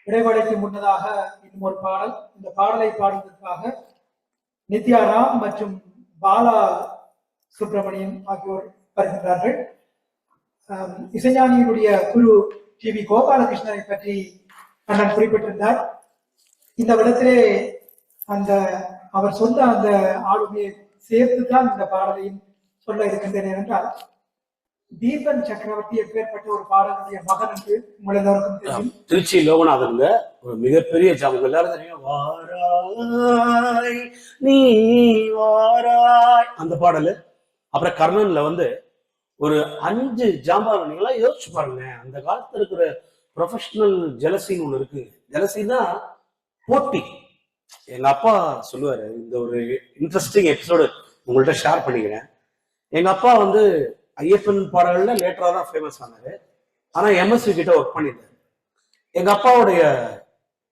இடைவேளைக்கு முன்னதாக இன்னும் ஒரு பாடல். இந்த பாடலை பாடுவதற்காக நித்யா ராம் மற்றும் பாலா சுப்பிரமணியன் ஆகியோர் வருகின்றார்கள். இசைஞானியினுடைய குரு டி.வி. கோபாலகிருஷ்ணனை பற்றி அண்ணன் குறிப்பிட்டிருந்தார். இந்த விடத்திலே அவர் சொன்ன அந்த ஆளுமையை சேர்த்துதான் இந்த பாடலையும் சொல்ல இருக்கின்றன. என்றால் தீபன் சக்கரவர்த்தி எப்பேற்பட்ட ஒரு பாடலுடைய மகன் என்று உங்கள் எல்லோருக்கும் தெரியும். திருச்சி லோகநாதன் ஒரு மிகப்பெரிய ஜாமம், எல்லாரும் தெரியும். வாராய் நீ வாராய் அந்த பாடலு. அப்புறம் கர்ணன்ல ஒரு 5 ஜாம்பாவணிகளா யோசிச்சு பாருங்க. அந்த காலத்துல இருக்கிற ப்ரொஃபஷனல் ஜெலசின்னு ஒண்ணு இருக்கு. ஜெலசின்னா போட்டி. எங்க அப்பா சொல்லுவாரு, இந்த ஒரு இன்ட்ரெஸ்டிங் எபிசோடு உங்கள்கிட்ட ஷேர் பண்ணிக்கிறேன். எங்க அப்பா ஐயப்பன் பாடல்ல லேட்டரா தான் ஃபேமஸ் ஆனாரு. ஆனா எம்எஸ்வி கிட்ட ஒர்க் பண்ணிட்டாரு. எங்க அப்பாவுடைய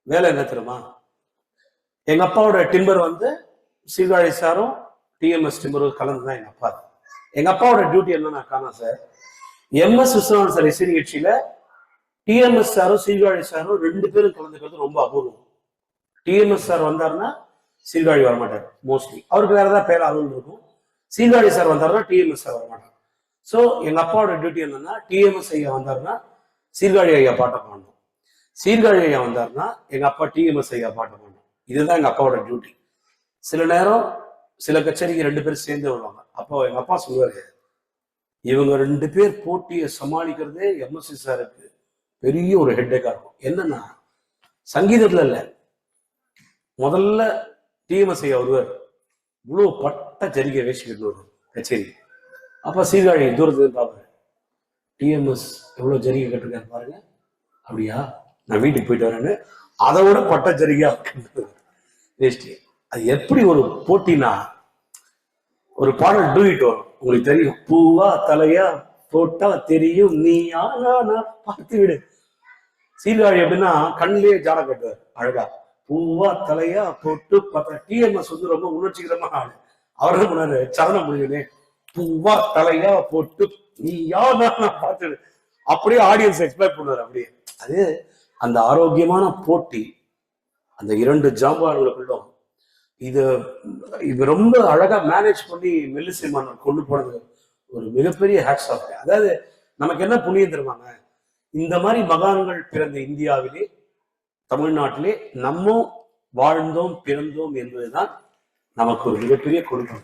வேலை என்ன தெரியுமா? எங்க அப்பாவோட டிம்பர் சீர்காழி சாரும் டிஎம்எஸ் டிம்பரும் கலந்துதான் எங்க அப்பா. எங்க அப்பாவோட டியூட்டி என்னன்னா காணா சார், எம்எஸ் விஸ்வநாதன் சார் இசை நிகழ்ச்சியில டிஎம்எஸ் சாரும் சீர்காழி சாரும் 2 பேரும் கலந்துக்கிறது ரொம்ப அபூர்வம். டிஎம்எஸ் சார் வந்தாருன்னா சீர்காழி வரமாட்டார் மோஸ்ட்லி. அவருக்கு வேற ஏதாவது பேர் அருள் இருக்கும். சீர்காழி சார் வந்தாருன்னா டிஎம்எஸ் சார் வரமாட்டார். ஸோ எங்க அப்பாவோட டியூட்டி என்னன்னா, டிஎம்எஸ் ஐயா வந்தாருன்னா சீர்காழி ஐயா பாட்டை பாடணும், சீர்காழி ஐயா வந்தாருன்னா எங்க அப்பா டிஎம்எஸ் ஐயா பாட்டை பாடணும். இதுதான் எங்க அப்பாவோட டியூட்டி. சில நேரம் சில கச்சேரிக்கு 2 பேர் சேர்ந்து வருவாங்க. அப்போ எங்க அப்பா சொல்லுவாரு, இவங்க 2 பேர் போட்டியை சமாளிக்கிறதே எம்எஸ்சி சாருக்கு பெரிய ஒரு ஹெட்டேக்கா இருக்கும். என்னன்னா சங்கீதத்துல இல்ல, முதல்ல டிஎம்எஸ் ஐயா வருவார், இவ்வளவு பட்ட ஜரிகை வேசிக்கிட்டு வருவார் கச்சேரி. அப்ப சீர்காழி தூரத்துல பாப்பாரு, டிஎம்எஸ் எவ்வளவு ஜரிகை கட்டுருக்காரு பாருங்க. அப்படியா, நான் வீட்டுக்கு போயிட்டு வரேன்னு அதை விட பட்ட ஜரிகையா வேஷ்டி. அது எப்படி ஒரு போட்டினா, ஒரு பாடல் டூயிட் வரும் உங்களுக்கு தெரியும். பூவா தலையா போட்டா தெரியும் நீயா நானா பார்த்து விடு. சீர்காழி எப்படின்னா கண்ணிலேயே ஜாட கட்டுவார் அழகா. பூவா தலையா போட்டு பார்த்தா டிஎம்எஸ் ரொம்ப உணர்ச்சிகரமா ஆளு. அவர் என்ன பண்ணாரு, சரணம் முடியுனே பூவா தலையா போட்டு நீயா நானா பார்த்து அப்படியே ஆடியன்ஸ் எக்ஸ்பெக்ட் பண்ணுவார். அப்படியே அது அந்த ஆரோக்கியமான போட்டி அந்த 2 ஜாம்பார்களுக்குள்ளும் இது ரொம்ப அழகா மேனேஜ் பண்ணி மெல்லிசை மன்னர் கொண்டு போனது ஒரு மிகப்பெரிய ஹேட்ஸ் ஆஃப். அதாவது நமக்கு என்ன புண்ணியம் தருவாங்க, இந்த மாதிரி மகான்கள் பிறந்த இந்தியாவிலே தமிழ்நாட்டிலே நம்ம வாழ்ந்தோம் பிறந்தோம் என்பதுதான் நமக்கு ஒரு மிகப்பெரிய கொடுக்கும்.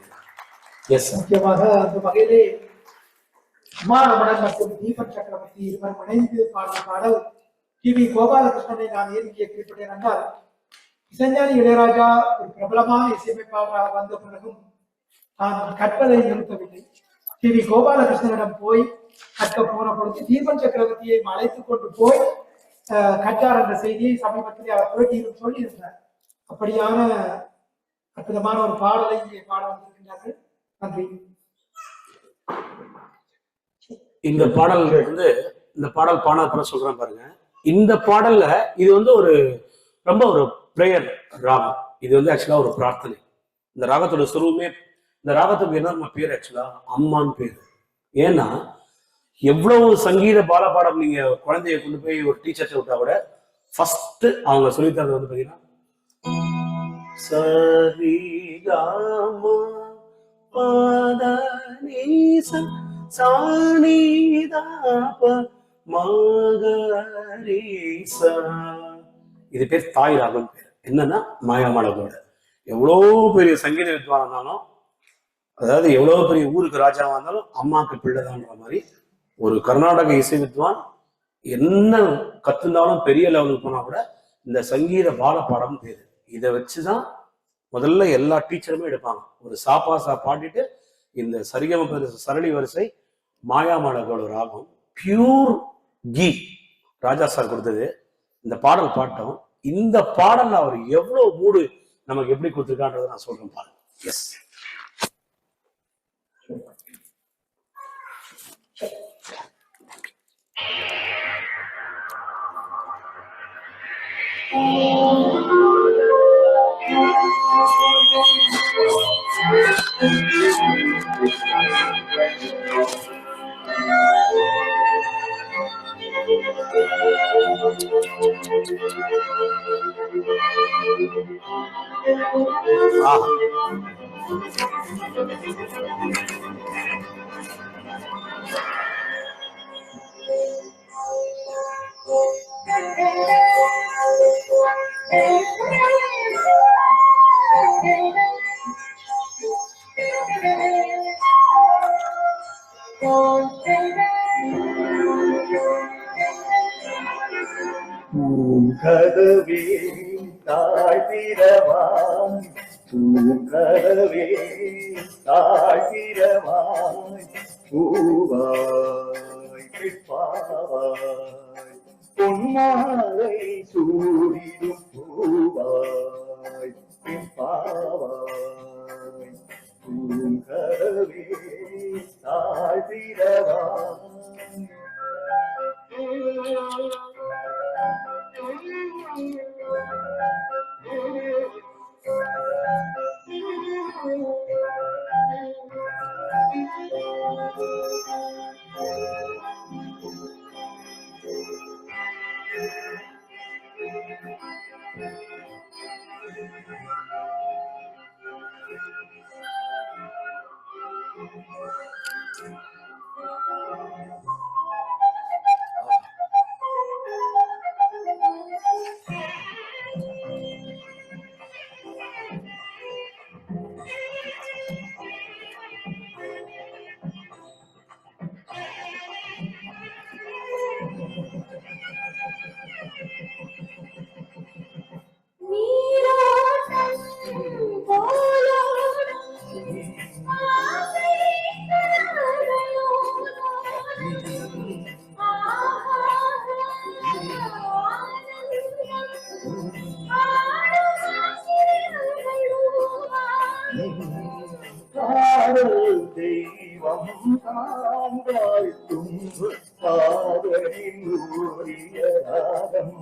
முக்கியமாக அந்த வகையிலே உமாரமணன் மற்றும் தீபன் சக்கரவர்த்தி இருவர் இணைந்து பாடிய பாடல் டி.வி. கோபாலகிருஷ்ணனை நான் ஏன் இங்கே குறிப்பிட்டேன் என்றால், இசைஞானி இளையராஜா ஒரு பிரபலமான இசையமைப்பாளராக வந்த பிறகும் தான் கற்பதை நிறுத்தவில்லை. டி.வி. கோபாலகிருஷ்ணனிடம் போய் கற்க போன பொழுது தீபன் சக்கரவர்த்தியை அழைத்துக் கொண்டு போய் கற்றார் என்ற செய்தியை சமீபத்திலே அவர் பேட்டியிலும் சொல்லியிருந்தார். அப்படியான அற்புதமான ஒரு பாடலை இங்கே பாட வந்திருக்கின்றார்கள். நன்றி. இந்த பாடல் இந்த பாடல் பாட சொல்றேன் பாருங்க. இந்த பாடல்ல இது ஒரு ரொம்ப ஒரு பிரேயர் ராகம். இது ஆக்சுவலா ஒரு பிரார்த்தனை. இந்த ராகத்தோட சுருவமே, இந்த ராகத்துக்கு என்ன பேர் ஆக்சுவலா அம்மான்னு பேரு. ஏன்னா எவ்வளவு சங்கீத பாலபாடம் நீங்க குழந்தைய கொண்டு போய் ஒரு டீச்சர்ட்ட விட்டா கூட ஃபர்ஸ்ட் அவங்க சொல்லித்தரது பாத்தீங்கன்னா சரிகாமா பாதநீசம் சானிதாப மகரீசா. இது பேர் தாய் ராகம் பேர். என்னன்னா மாயாமலகோட எவ்வளோ பெரிய சங்கீத வித்வான் இருந்தாலும், அதாவது எவ்வளவு பெரிய ஊருக்கு ராஜாவா இருந்தாலும் அம்மாக்கு பிள்ளைதான்ற மாதிரி ஒரு கர்நாடக இசை வித்வான் என்ன கத்துனாலும் பெரிய லெவலுக்கு போனா கூட இந்த சங்கீத பாலபாடம் பேரு. இதை வச்சுதான் முதல்ல எல்லா டீச்சருமே எடுப்பாங்க. ஒரு சாப்பாசா பாடிட்டு இந்த சரிகம சரளி வரிசை மாயாமலகோட ராகம் பியூர் கீ ராஜா சார் கொடுத்தது. இந்த பாடல் பாட்டம், இந்த பாடல் அவர் எவ்வளவு மூடு நமக்கு எப்படி கொடுத்துருக்கான்றதை நான் சொல்றேன் பாருங்க. எஸ், கதவே தாழ்த்திரவாய், கதவே தாழ்த்திரவாய், பூவாய் பிற்பாவாய், பொன்மாலை சூடிடும் பூவாய் பிற்பாவாய், கதவே தாழ்த்திரவாய். தெய்வம் தான் வாழ்த்தும் காதலின் ஊரிய ராகம்.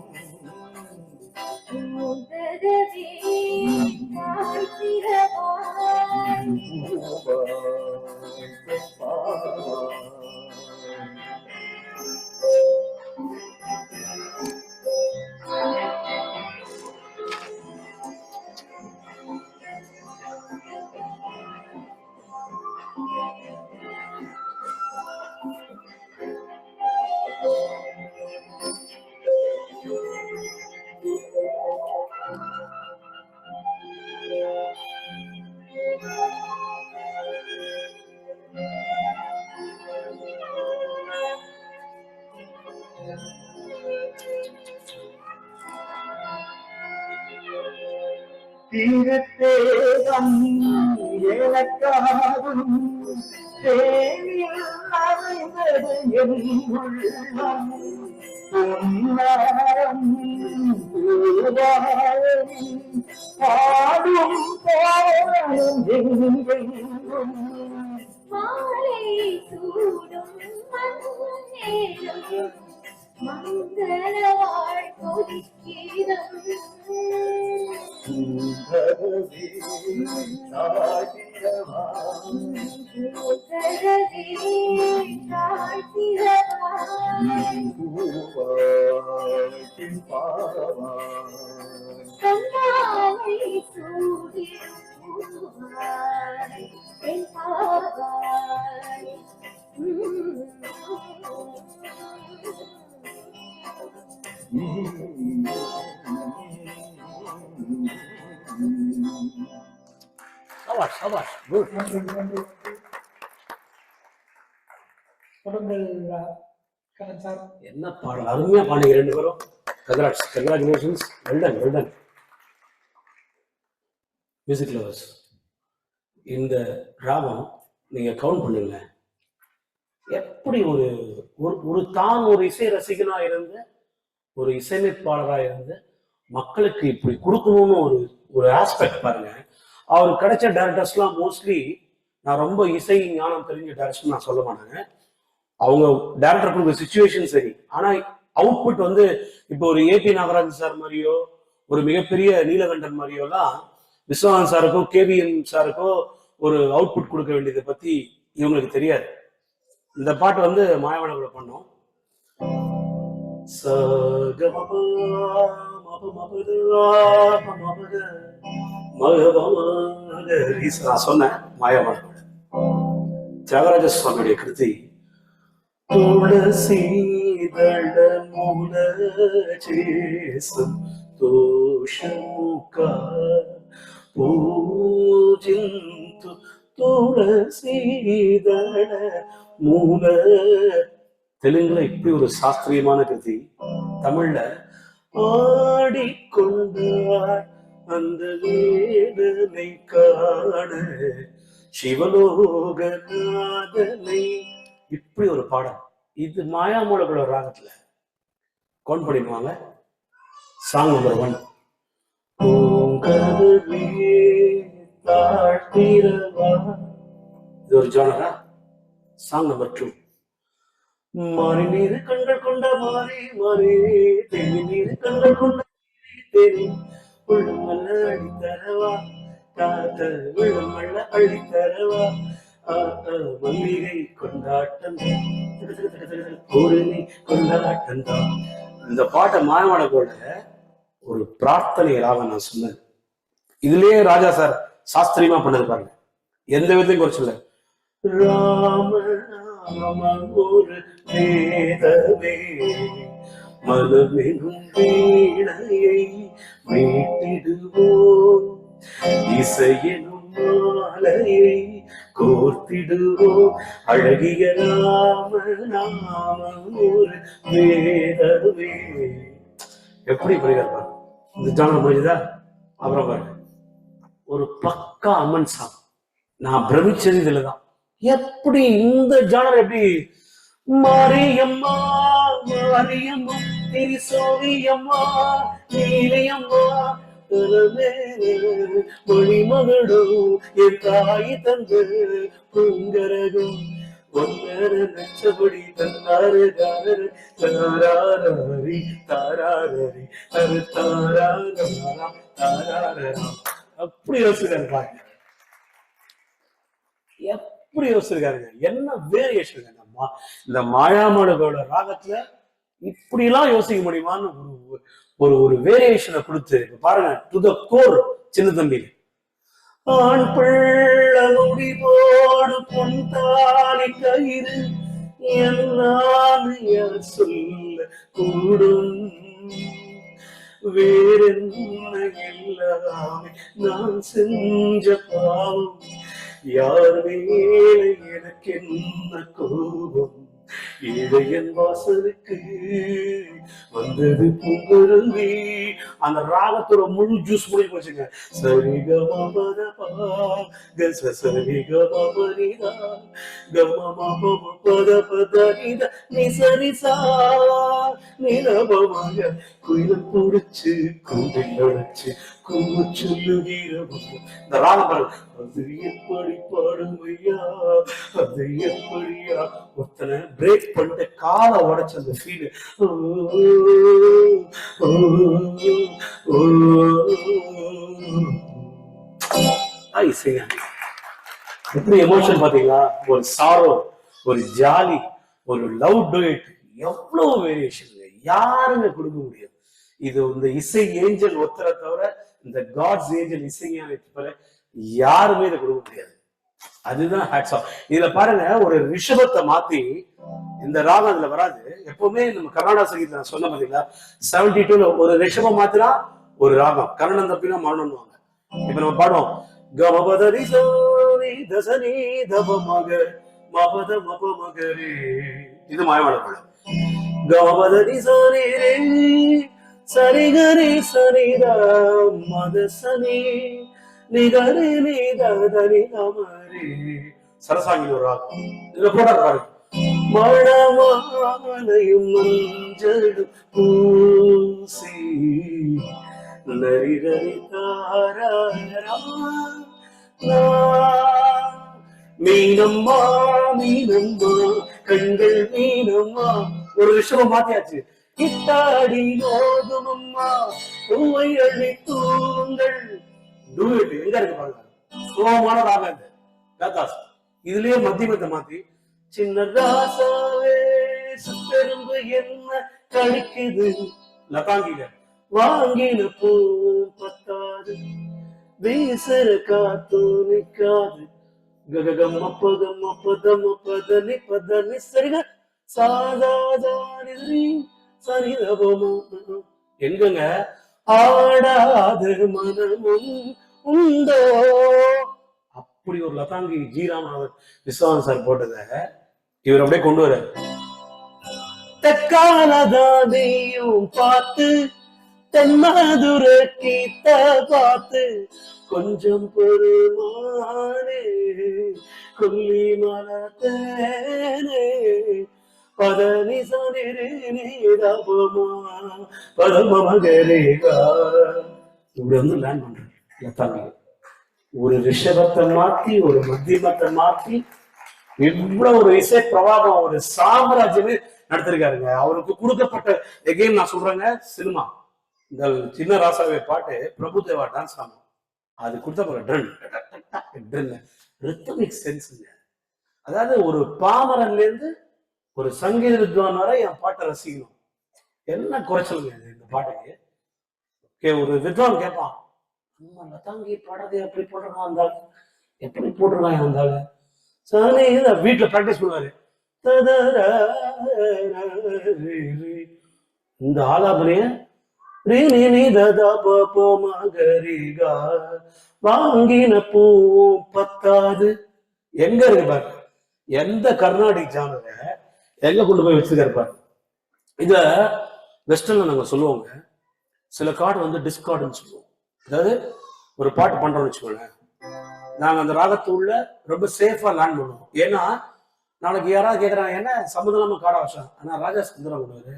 திருத்தேகம் எனக்காகும் தேனில் அமைந்தது என் உள்ளம். பொன்னாரம் பூவாழம் பாடும் பாடும் எங்கெங்கும். மாலை சூடும் மன்னேரம் மங்கள வாழ்கோதிக்கீதம். கதவே தாழ்த்திரவாய், கதவே தாழ்த்திரவாய், பூவாய் பின்பாவாய், பொன்னாலை சூடிடும் பூவாய் பின்பாவாய். சபாஷ் சபாஷ் குட். கொடுங்கள் கண்ணன் சார். என்ன பாடல் அருமையா பாடுங்க ரெண்டு பேரும். Congratulations, well done well done. Music lovers, இந்த ராகம் நீங்க கவுண்ட் பண்ணுங்க. எப்படி ஒரு ஒரு தான் ஒரு இசை ரசிகனா இருந்து ஒரு இசையமைப்பாளராக இருந்து மக்களுக்கு இப்படி கொடுக்கணும்னு ஒரு ஆஸ்பெக்ட் பாருங்க. அவருக்கு கிடைச்ச டைரக்டர்ஸ்லாம் மோஸ்ட்லி நான் ரொம்ப இசை ஞானம் தெரிஞ்ச டைரக்டர் நான் சொல்ல மாட்டாங்க. அவங்க டைரக்டர் கொடுக்குற சுச்சுவேஷன் சரி, ஆனா அவுட்புட் வந்து இப்போ ஒரு ஏபி நாகராஜன் சார் மாதிரியோ ஒரு மிகப்பெரிய நீலகண்டன் மாதிரியோலாம் விஸ்வநாதன் சாருக்கோ கேவிஎன் சாருக்கோ ஒரு அவுட்புட் கொடுக்க வேண்டியதை பத்தி இவங்களுக்கு தெரியாது. இந்த பாட்டு வந்து மாயவனங்களை பண்ணோம். சகமபா மபமபதா மகபமகரி. நான் சொன்னேன் மாயமான தியாகராஜ சுவாமியுடைய கிருதி. துளசீதள மூல சேசம் தோஷமுக பூஜிந்து துளசீதள மூல. தெலுங்குல இப்படி ஒரு சாஸ்திரியமான கிருதி. தமிழ்ல ஆடிக்கொண்டார் அந்த வேதனை காண சிவலோகநாதனை. இப்படி ஒரு பாடம். இது மாயாமூலகளோட ராகத்துல கவுண்ட் பண்ணிடுவாங்க. Song number 1. இது ஒரு ஜானரா. Song number 2. மாறி நீர் கண்கள் கொண்ட மாறி மாறி தேனி நீர் கண்கள் கொண்ட தேனி உள்ளமல்ல அடித்தரவா காத்த உள்ளமல்ல அடித்தரவா மல்லிகை கொண்டாட்டம் பூரணி கொண்டாட்டம் தான். இந்த பாட்டை மாயமாடகோட ஒரு பிரார்த்தனை ராகம் நான் சொன்னேன். இதுலயே ராஜா சார் சாஸ்திரியமா பண்ணது பாருங்க, எந்த விதத்தையும் குறைச்சல. ராம ஒரு வேதமே மனமெனும் வீணையை மீட்டிடுவோம், இசையெனும் மாலையை கோர்த்திடுவோம், அழகிய ராம நாமம் ஒரு வேதமே. எப்படி படிக்கிறார் இந்த ஜானம் முடியுதா? அப்புறம் பாருங்க, ஒரு பக்கா அம்மன் சாங். நான் பிரமிச்சது இதுலதான். எப்படி இந்த ஜானர் எப்படி மாரியம்மா மாரியம்மா திரிசோரியம்மா நீலையம்மா மொழிமகளோ என் தாய் தந்த பொங்கரகம் ஒன்னர நச்சபடி தன்னாரு தாரரு தாராரி தாராரி தரு தாராரா தாராரா. அப்படி யோசிக்கிறாரு பாருங்க, எப்படி யோசிச்சிருக்காருங்க, என்ன வேரியேஷன். இந்த மாயாமலோட ராகத்துல இப்படி எல்லாம் யோசிக்க முடியுமான்னு ஒரு ஒரு வேரியேஷனை கொடுத்து பாருங்க. டு த கோர் சின்ன தம்பி. ஆண் பிள்ள முடி போடு பொன் தாலி கயிறு என்னான்னு யார் சொல்ல கூடும், வேறென்ன எல்லாமே நான் செஞ்ச பாவம், யார் மேலே எனக்கு என்ன கோபம், இளையன் வாசலுக்கு வந்தது பூங்குருவி. அந்த ராகத்தோட முழு ஜூஸ் முடி போச்சுங்க. சரிகமபதபா கச சரிகமபரிதா கமமபபதபதரிதா நிசரிசா நிலபமாக குயிலம் புடிச்சு குண்டில் அடைச்சு கும்மு சொல்லுகிற இந்த ராகம் பாருங்க. அது எப்படி பாடுமையா, அது எப்படியா, ஒருத்தனை பிரேக் பண்ணிட்டு காலை உடைச்ச அந்த ஃபீல். எப்படி எமோஷன் பாத்தீங்களா? ஒரு சாரோ, ஒரு ஜாலி, ஒரு லவ் டுயட், எவ்வளவு வேரியேஷன் யாருங்க கொடுக்க முடியும்? இது இந்த இசை ஏஞ்சல் ஒருத்தரை தவிர, இந்த காட்ஸ் ஏஞ்சல் இசைஞானி தவிர யாருமே இதை கொடுக்க முடியாது. அதுதான் ஹேட்ஸ் ஆஃப். இதுல பாருங்க, ஒரு ரிஷபத்தை மாத்தி இந்த ராகம் அதுல வராது. எப்பவுமே நம்ம கர்நாடக சங்கீதத்துல நான் சொன்ன பாத்தீங்களா, 72ல ஒரு ரிஷபம் மாத்தினா ஒரு ராகம், கர்ணன் தப்பினா மரணம்னுவாங்க. இப்ப நம்ம பாடுவோம் கமபதரி சோனி தசனி தபமக மபத மபமகரே. இது மாயவாள பாடம். கமபதரி சோனி ரே சரிகரி சரிதா மதசனி நிகரி நிதரி நமரே. சரசாங்கில ஒரு ராகம். இதுல போடுறாரு மணமாலையும் மஞ்சளும் பூசி நரிகரி தாரா மீனம்மா மீனம்மா கண்கள் மீனம்மா. ஒரு விஷயம் மாத்தியாச்சு. கிட்டாடி நோதுமம்மா பூவை அள்ளி தூங்கள். டூயட் எங்க இருக்கு பாருங்க, சோகமான ராகம் இது கதாஸ். இதுலயே மத்தியமத்தை மாத்தி சின்ன ராசாவே சுத்தெரும்பு என்ன கடிக்குது லதாங்கில வாங்கின பூவும் பத்தாது வீசுற காத்து நிக்காது கககம்ம பதம்ம பதம்ம பதனி பதனி சரிக சாதாதாரி சரிதபமோ எங்கங்க ஆடாத மனமும் உண்டோ அப்படி ஒரு லதாங்கி ஜி ராமநாதன் விஸ்வநாதன் சார் போட்டத இவர் அப்படியே கொண்டு வர தக்காலதானியும் பார்த்து தென்மதுர கீத்த பார்த்து கொஞ்சம் பொறுமானே கொல்லி மலத்தேனே பதனி சனிரேனேதபமா பதம மகரேகா இப்படி வந்து லேண்ட் பண்றேன் லதாங்கி ஒரு ரிஷபத்தை மாத்தி ஒரு மத்தியமத்தை மாத்தி இவ்வளவு ஒரு இசை பிரவாகம் ஒரு சாம்ராஜ்யமே நடத்திருக்காருங்க. அவருக்கு கொடுக்கப்பட்ட எகைன் நான் சொல்றேங்க, சினிமா இந்த சின்ன ராசாவே பாட்டு பிரபுதேவா டான்ஸ் ஆகும், அது கொடுத்த ட்ரென் ரித்தமிக் சென்ஸுங்க. அதாவது ஒரு பாமரன்ல இருந்து ஒரு சங்கீத வித்வான் வரை என் பாட்டை ரசிக்கணும், என்ன குறைச்சலுங்க இந்த பாட்டுக்கு. ஒரு வித்வான் கேட்பான், அம்மா லதாங்கி பாடுறதை எப்படி போட்டிருக்கான் இருந்தாலும், எப்படி போட்டிருக்கான் இருந்தாலும் சாணி வீட்டுல பிராக்டிஸ் பண்ணுவாரு. இந்த ஆலாபனைய வாங்கின பூ பத்தாது எங்க இருக்கு பாரு, எந்த கர்நாடிக் ஜானர எங்க கொண்டு போய் வச்சிருக்காரு பாரு. இத வெஸ்டர்ன்ல நாங்க சொல்லுவோங்க, சில கார்டு வந்து டிஸ்கார்டுன்னு சொல்லுவோம். அதாவது ஒரு பாட்டு பண்றோம்னு வச்சுக்கோங்க, நாங்க அந்த ராகத்துள்ள ரொம்ப சேஃபா லேண்ட் பண்ணுவோம். ஏன்னா நாளைக்கு யாராவது கேட்கறாங்க என்ன சம்மந்தமா காடா வச்சா, ஆனா ராஜா சுந்தரம் பண்ணுவாரு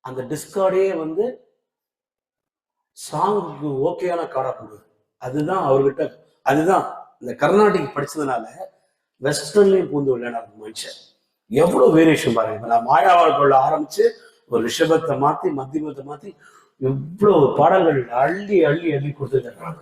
அந்த டிஸ்கார்டே வந்து சாங்குக்கு ஓகேயான காடா போடுவார். அதுதான் அவர்கிட்ட, அதுதான் இந்த கர்நாடிக் படிச்சதுனால வெஸ்டர்ன்லயும் பூந்து விளையாட மனுஷன். எவ்வளவு வேரியேஷன் பாருங்க. நான் மாயாவாள்கொள்ள ஆரம்பிச்சு ஒரு ரிஷபத்தை மாத்தி மத்தியமத்தை மாத்தி எவ்வளவு பாடல்கள் அள்ளி அள்ளி அள்ளி கொடுத்துருக்காங்க.